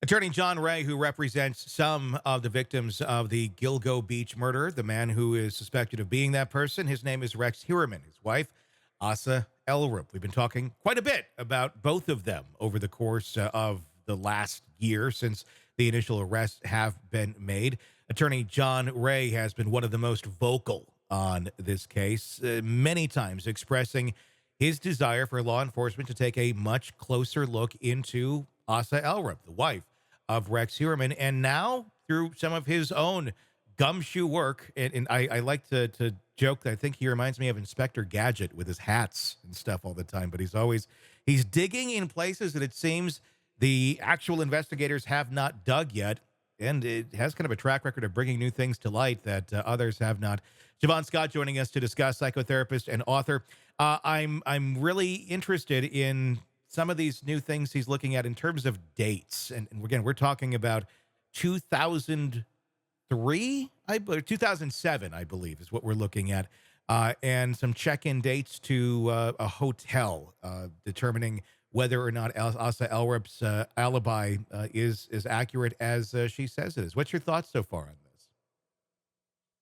Attorney John Ray, who represents some of the victims of the Gilgo Beach murder, the man who is suspected of being that person, his name is Rex Heuermann. His wife, Asa Ellerup. We've been talking quite a bit about both of them over the course of the last year since the initial arrests have been made. Attorney John Ray has been one of the most vocal on this case, many times expressing his desire for law enforcement to take a much closer look into Asa Ellerup, the wife of Rex Heuermann, and now through some of his own gumshoe work. And I like to joke that I think he reminds me of Inspector Gadget with his hats and stuff all the time, but he's digging in places that it seems the actual investigators have not dug yet. And it has kind of a track record of bringing new things to light that others have not. Javon Scott joining us to discuss, psychotherapist and author. I'm really interested in some of these new things he's looking at in terms of dates. And again, we're talking about 2003, 2007, I believe, is what we're looking at. And some check-in dates to a hotel, determining whether or not Asa Ellerup's alibi is as accurate as she says it is. What's your thoughts so far on this?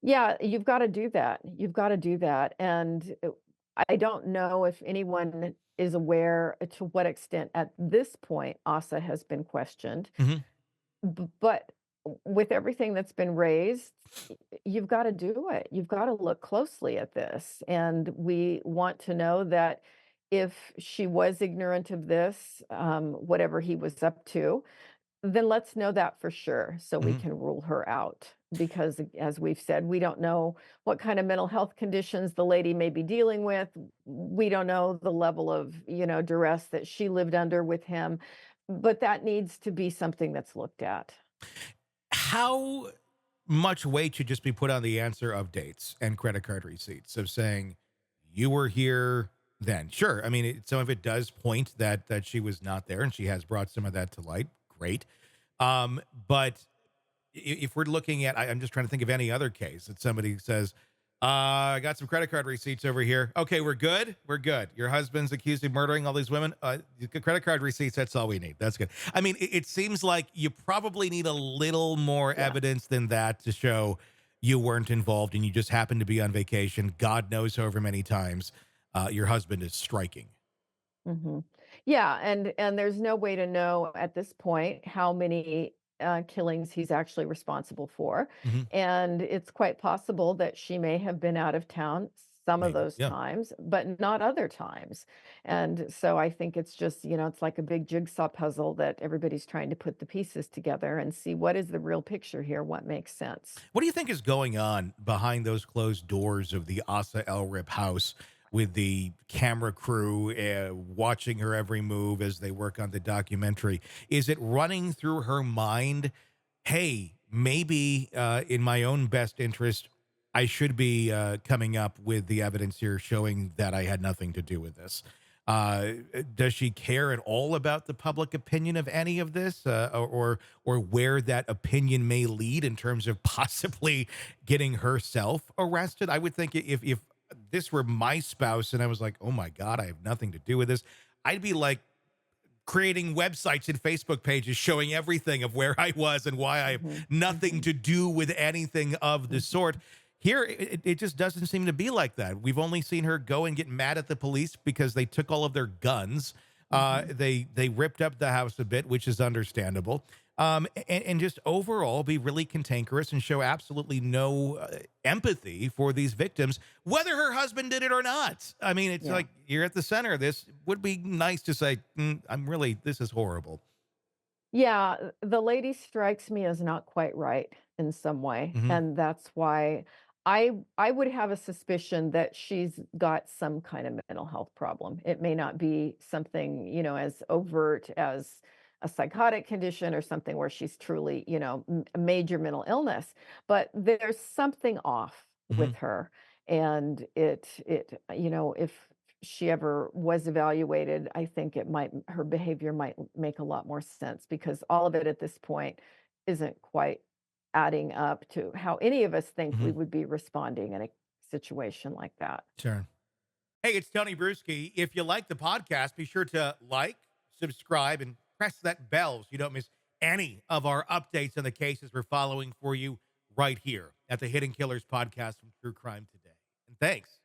Yeah, you've gotta do that. You've gotta do that, and, I don't know if anyone is aware to what extent at this point Asa has been questioned, Hmm. but with everything that's been raised, you've gotta do it. You've gotta look closely at this, and we want to know that if she was ignorant of this, whatever he was up to, then let's know that for sure so we Hmm. can rule her out. Because as we've said, we don't know what kind of mental health conditions the lady may be dealing with. We don't know the level of, duress that she lived under with him. But that needs to be something that's looked at. How much weight should just be put on the answer of dates and credit card receipts of saying you were here then? Sure. I mean, some of it does point that she was not there, and she has brought some of that to light. Great. But if we're looking at, I'm just trying to think of any other case that somebody says, I got some credit card receipts over here. Okay, we're good. We're good. Your husband's accused of murdering all these women. You get credit card receipts. That's all we need. That's good. I mean, it seems like you probably need a little more Yeah. evidence than that to show you weren't involved and you just happened to be on vacation. God knows however many times your husband is striking. Mhm. Yeah, and there's no way to know at this point how many, killings he's actually responsible for, Hmm. and it's quite possible that she may have been out of town some of Maybe. those Yeah. times, but not other times, and so I think it's just, it's like a big jigsaw puzzle that everybody's trying to put the pieces together and see what is the real picture here, what makes sense. What do you think is going on behind those closed doors of the Asa Ellerup house with the camera crew watching her every move as they work on the documentary? Is it running through her mind, hey, maybe in my own best interest, I should be coming up with the evidence here showing that I had nothing to do with this? Uh, does she care at all about the public opinion of any of this, or where that opinion may lead in terms of possibly getting herself arrested? I would think if this were my spouse and I was like, oh my god, I have nothing to do with this, I'd be like creating websites and Facebook pages showing everything of where I was and why I have Mhm, nothing mhm, to do with anything of the mhm, sort. Here, it just doesn't seem to be like that. We've only seen her go and get mad at the police because they took all of their guns. mhm. They ripped up the house a bit, which is understandable. And just overall be really cantankerous and show absolutely no empathy for these victims, whether her husband did it or not. I mean, it's Yeah. like you're at the center of this. Would be nice to say, this is horrible. Yeah, the lady strikes me as not quite right in some way, Hmm. and that's why I would have a suspicion that she's got some kind of mental health problem. It may not be something, as overt as a psychotic condition or something where she's truly, a major mental illness, but there's something off Hmm. with her. And if she ever was evaluated, I think her behavior might make a lot more sense because all of it at this point isn't quite adding up to how any of us think we Hmm. would be responding in a situation like that. Sure. Hey, it's Tony Brueski. If you like the podcast, be sure to like, subscribe, and press that bell so you don't miss any of our updates on the cases we're following for you right here at the Hidden Killers podcast from True Crime Today. And thanks